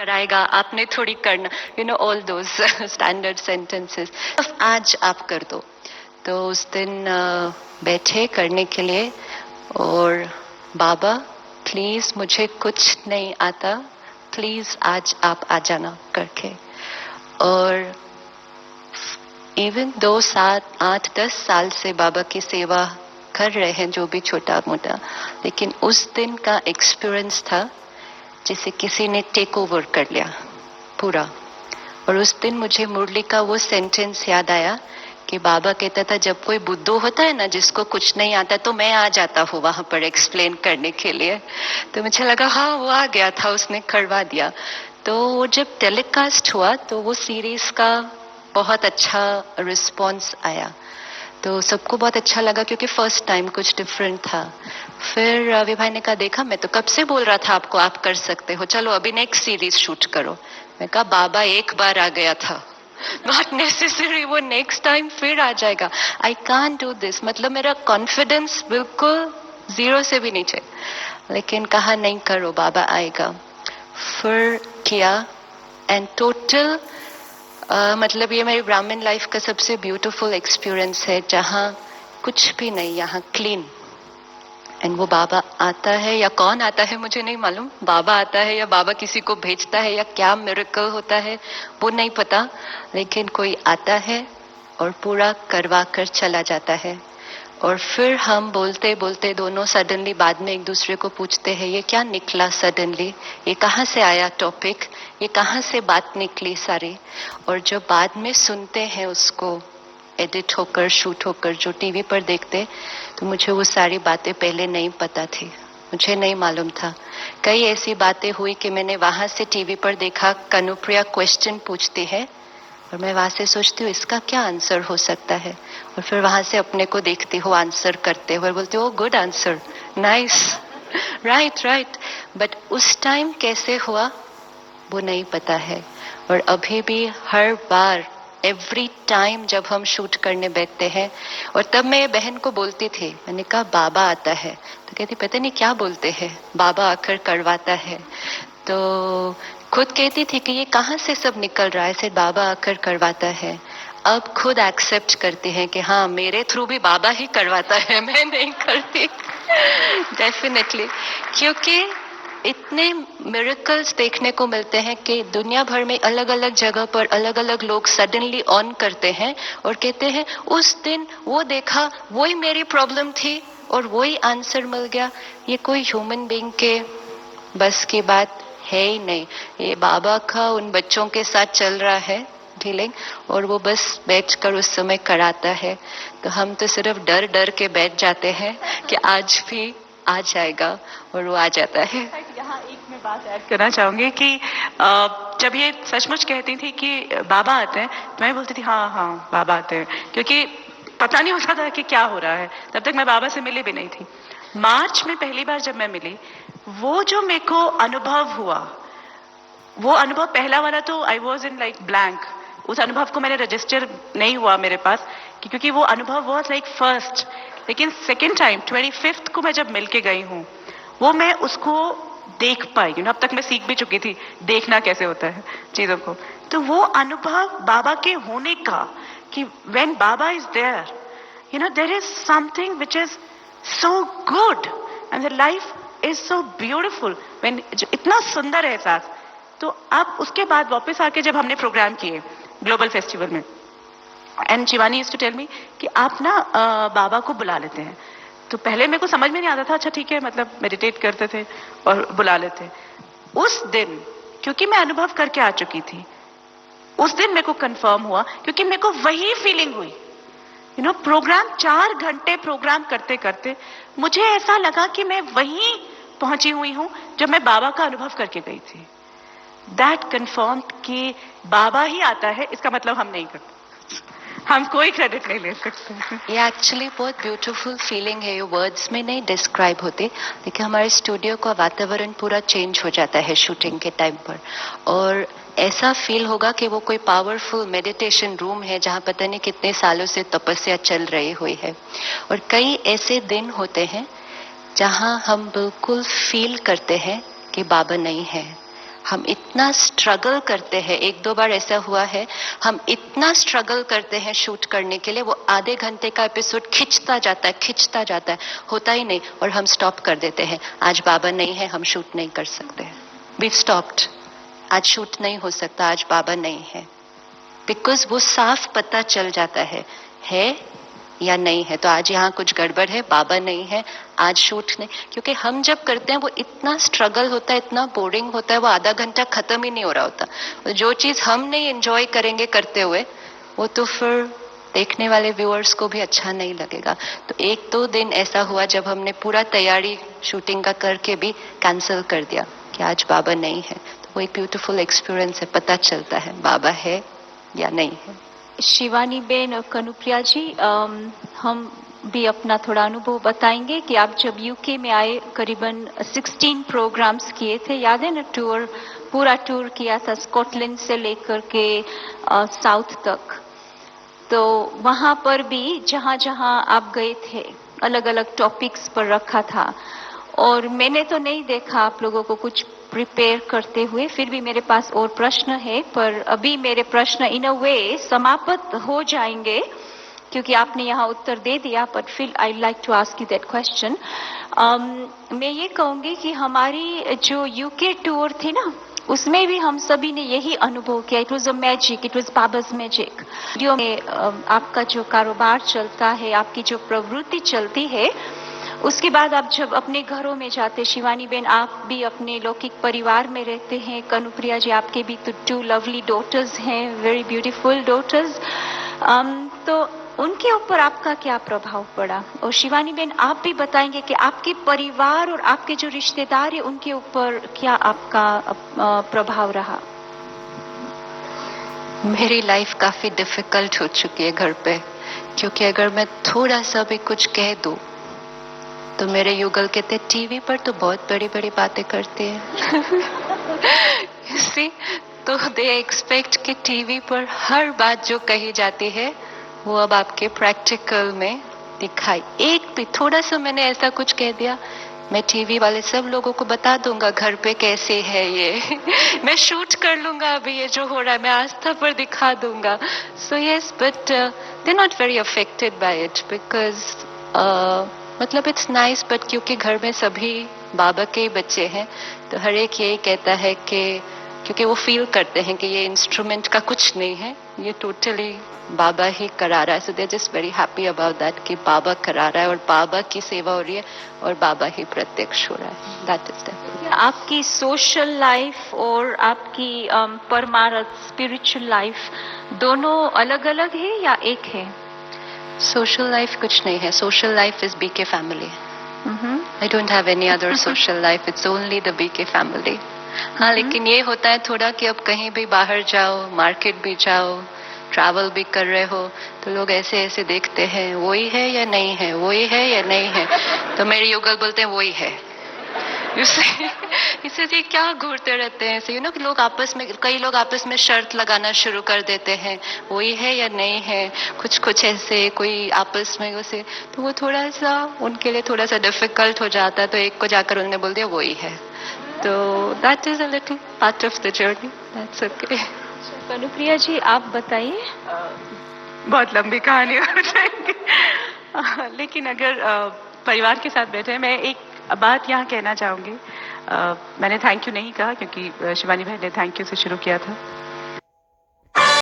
कराएगा, आपने थोड़ी करना, ऑल दोज स्टैंडर्ड सेंटेंसेस, आज आप कर दो। तो उस दिन बैठे करने के लिए, और बाबा प्लीज मुझे कुछ नहीं आता, प्लीज आज आप आ जाना करके। और इवन 2, 7, 8, 10 साल से बाबा की सेवा कर रहे हैं, जो भी छोटा मोटा, लेकिन उस दिन का एक्सपीरियंस था जिसे किसी ने टेक ओवर कर लिया पूरा। और उस दिन मुझे मुरली का वो सेंटेंस याद आया कि बाबा कहता था, जब कोई बुद्धू होता है ना जिसको कुछ नहीं आता, तो मैं आ जाता हूँ वहां पर एक्सप्लेन करने के लिए। तो मुझे लगा हाँ वो आ गया था, उसने करवा दिया। तो वो जब टेलीकास्ट हुआ तो वो सीरीज का बहुत अच्छा रिस्पॉन्स आया, तो सबको बहुत अच्छा लगा क्योंकि फर्स्ट टाइम कुछ डिफरेंट था। फिर रवि भाई ने कहा, देखा मैं तो कब से बोल रहा था आपको, आप कर सकते हो, चलो अभी नेक्स्ट सीरीज शूट करो। मैं कहा बाबा एक बार आ गया था, नॉट नेसेसरी वो नेक्स्ट टाइम फिर आ जाएगा, आई कांट डू दिस। मतलब मेरा कॉन्फिडेंस बिल्कुल जीरो से भी नीचे, लेकिन कहा नहीं करो, बाबा आएगा। फिर किया, एंड टोटल मतलब ये मेरी ब्राह्मण लाइफ का सबसे ब्यूटीफुल एक्सपीरियंस है, जहाँ कुछ भी नहीं, यहाँ क्लीन। एंड वो बाबा आता है, या कौन आता है मुझे नहीं मालूम, बाबा आता है या बाबा किसी को भेजता है या क्या मिरेकल होता है वो नहीं पता, लेकिन कोई आता है और पूरा करवा कर चला जाता है। और फिर हम बोलते बोलते दोनों सडनली बाद में एक दूसरे को पूछते हैं, ये क्या निकला सडनली, ये कहाँ से आया टॉपिक, ये कहाँ से बात निकली सारी। और जो बाद में सुनते हैं उसको एडिट होकर, शूट होकर, जो टीवी पर देखते, तो मुझे वो सारी बातें पहले नहीं पता थी, मुझे नहीं मालूम था। कई ऐसी बातें हुई कि मैंने वहां से टीवी पर देखा, कनुप्रिया क्वेश्चन पूछती है और मैं वहां से सोचती हूँ इसका क्या आंसर हो सकता है, और फिर वहां से अपने को देखती हूँ आंसर करते हुए, बोलती हूँ good answer, nice, right right. But उस टाइम कैसे हुआ वो नहीं पता है। और अभी भी हर बार, एवरी टाइम जब हम शूट करने बैठते हैं, और तब मैं बहन को बोलती थी, मैंने कहा बाबा आता है, तो कहती पता नहीं क्या बोलते हैं, बाबा आकर करवाता है। तो खुद कहती थी कि ये कहाँ से सब निकल रहा है, सिर्फ बाबा आकर करवाता है। अब खुद एक्सेप्ट करते हैं कि हाँ मेरे थ्रू भी बाबा ही करवाता है, मैं नहीं करती। डेफिनेटली, क्योंकि इतने मिरेकल्स देखने को मिलते हैं कि दुनिया भर में अलग अलग जगह पर अलग अलग लोग सडनली ऑन करते हैं और कहते हैं उस दिन वो देखा, वही मेरी प्रॉब्लम थी और वही आंसर मिल गया। ये कोई ह्यूमन बीइंग के बस की बात है ही नहीं। ये बाबा का उन बच्चों के साथ चल रहा है डीलिंग, और वो बस बैठ कर उस समय कराता है। तो हम तो सिर्फ डर डर के बैठ जाते हैं कि आज भी आ जाएगा, और वो आ जाता है। यहाँ एक मैं बात ऐड करना चाहूंगी कि जब ये सचमुच कहती थी कि बाबा आते हैं, तो मैं बोलती थी हाँ हाँ बाबा आते हैं, क्योंकि पता नहीं होता था कि क्या हो रहा है। तब तक मैं बाबा से मिली भी नहीं थी। मार्च में पहली बार जब मैं मिली, वो जो मेरे को अनुभव हुआ, वो अनुभव पहला वाला तो I was in like blank. उस अनुभव को मैंने रजिस्टर नहीं हुआ मेरे पास, क्योंकि वो अनुभव वॉज लाइक फर्स्ट। लेकिन सेकेंड टाइम 25th को मैं जब मिलके गई हूँ, वो मैं उसको देख पाई। अब तक मैं सीख भी चुकी थी देखना कैसे होता है चीजों को। तो वो अनुभव बाबा के होने का, कि when Baba is there, there is something which is so good and the life is so beautiful when, इतना सुंदर एहसास। तो अब उसके बाद वापस आके जब हमने प्रोग्राम किए ग्लोबल फेस्टिवल में, and Shivani used to tell me कि आप ना बाबा को बुला लेते हैं। तो पहले मेरे को समझ में नहीं आता था, अच्छा ठीक है, मतलब मेडिटेट करते थे और बुला लेते। उस दिन क्योंकि मैं अनुभव करके आ चुकी थी, उस दिन मेरे को कंफर्म हुआ, क्योंकि मेरे को वही फीलिंग हुई। प्रोग्राम 4 घंटे प्रोग्राम करते करते मुझे ऐसा लगा कि मैं वहीं पहुंची हुई हूं जब मैं बाबा का अनुभव करके गई थी। दैट कंफर्म कि बाबा ही आता है, इसका मतलब हम नहीं करते, हम कोई क्रेडिट नहीं ले सकते। ये एक्चुअली बहुत ब्यूटीफुल फीलिंग है, ये वर्ड्स में नहीं डिस्क्राइब होती, लेकिन हमारे स्टूडियो का वातावरण पूरा चेंज हो जाता है शूटिंग के टाइम पर। और ऐसा फील होगा कि वो कोई पावरफुल मेडिटेशन रूम है जहाँ पता नहीं कितने सालों से तपस्या चल रही हुई है। और कई ऐसे दिन होते हैं जहाँ हम बिल्कुल फील करते हैं कि बाबा नहीं है, हम इतना स्ट्रगल करते हैं, एक दो बार ऐसा हुआ है, हम इतना स्ट्रगल करते हैं शूट करने के लिए, वो आधे घंटे का एपिसोड खिंचता जाता है, होता ही नहीं, और हम स्टॉप कर देते हैं। आज बाबा नहीं है, हम शूट नहीं कर सकते, वी स्टॉप्ड, आज शूट नहीं हो सकता, आज बाबा नहीं है, बिकॉज वो साफ पता चल जाता है या नहीं है। तो आज यहाँ कुछ गड़बड़ है, बाबा नहीं है, आज शूट नहीं, क्योंकि हम जब करते हैं वो इतना स्ट्रगल होता है, इतना बोरिंग होता है, वो आधा घंटा खत्म ही नहीं हो रहा होता। जो चीज हम नहीं एंजॉय करेंगे करते हुए, वो तो फिर देखने वाले व्यूअर्स को भी अच्छा नहीं लगेगा। तो एक दो दिन ऐसा हुआ जब हमने पूरा तैयारी शूटिंग का करके भी कैंसिल कर दिया कि आज बाबा नहीं है। तो वो एक ब्यूटीफुल एक्सपीरियंस है, पता चलता है बाबा है या नहीं है। शिवानी बेन और कनुप्रिया जी, हम भी अपना थोड़ा अनुभव बताएंगे कि आप जब यूके में आए, करीबन 16 प्रोग्राम्स किए थे, याद है ना? पूरा टूर किया था, स्कॉटलैंड से लेकर के साउथ तक। तो वहां पर भी जहां जहां आप गए थे, अलग अलग टॉपिक्स पर रखा था, और मैंने तो नहीं देखा आप लोगों को कुछ प्रिपेयर करते हुए। फिर भी मेरे पास और प्रश्न है, पर अभी मेरे प्रश्न इन अ वे समाप्त हो जाएंगे क्योंकि आपने यहाँ उत्तर दे दिया, बट फिर I like to ask you that question. मैं ये कहूंगी कि हमारी जो यूके टूर थी ना, उसमें भी हम सभी ने यही अनुभव किया। It was a magic, it was Baba's magic. आपका जो कारोबार चलता है, आपकी जो प्रवृत्ति चलती है, उसके बाद आप जब अपने घरों में जाते, शिवानी बेन आप भी अपने लौकिक परिवार में रहते हैं, कनुप्रिया जी आपके भी तो 2 लवली डॉटर्स हैं, वेरी ब्यूटीफुल डॉटर्स। तो उनके ऊपर आपका क्या प्रभाव पड़ा? और शिवानी बेन आप भी बताएंगे कि आपके परिवार और आपके जो रिश्तेदार हैं उनके ऊपर क्या आपका प्रभाव रहा? मेरी लाइफ काफी डिफिकल्ट हो चुकी है घर पे, क्योंकि अगर मैं थोड़ा सा भी कुछ कह दूं तो मेरे युगल कहते टीवी पर तो बहुत बड़ी बड़ी बातें करते हैं। See? तो दे एक्सपेक्ट कि टीवी पर हर बात जो कही जाती है वो अब आपके प्रैक्टिकल में दिखाई। एक भी थोड़ा सा मैंने ऐसा कुछ कह दिया, मैं टीवी वाले सब लोगों को बता दूंगा घर पे कैसे है ये। मैं शूट कर लूंगा अभी ये जो हो रहा है, मैं आस्था पर दिखा दूंगा। So yes, but they not very affected by it, because मतलब इट्स नाइस, बट क्योंकि घर में सभी बाबा के ही बच्चे हैं, तो हर एक यही कहता है कि क्योंकि वो फील करते हैं कि ये इंस्ट्रूमेंट का कुछ नहीं है, ये टोटली बाबा ही करा रहा है। So they just very happy about that कि बाबा करा रहा है और बाबा की सेवा हो रही है और बाबा ही प्रत्यक्ष हो रहा है। That is that. आपकी सोशल लाइफ और आपकी परमार्थ स्पिरिचुअल लाइफ दोनों अलग अलग है या एक है? सोशल लाइफ कुछ नहीं है, social life is BK family. I don't have any other social life, it's only the BK family. हाँ, लेकिन ये होता है थोड़ा कि अब कहीं भी बाहर जाओ, मार्केट भी जाओ, ट्रैवल भी कर रहे हो, तो लोग ऐसे ऐसे देखते हैं, वही है या नहीं है, वही है या नहीं है। तो मेरे युगल बोलते हैं वही है। इससे क्या घूरते रहते हैं ऐसे, कि लोग आपस में, कई लोग आपस में शर्त लगाना शुरू कर देते हैं, वही है या नहीं है, कुछ कुछ ऐसे कोई आपस में उसे, तो वो थोड़ा सा उनके लिए थोड़ा सा डिफिकल्ट हो जाता है। तो एक को जाकर उन्होंने बोल दिया वही है। तो that is a little part of the journey, that's okay. Kanupriya ji आप बताइए। बहुत लंबी कहानी हो जाएगी। लेकिन अगर परिवार के साथ बैठे हैं, मैं एक बात यहाँ कहना चाहूंगी। मैंने थैंक यू नहीं कहा क्योंकि शिवानी बहन ने थैंक यू से शुरू किया था।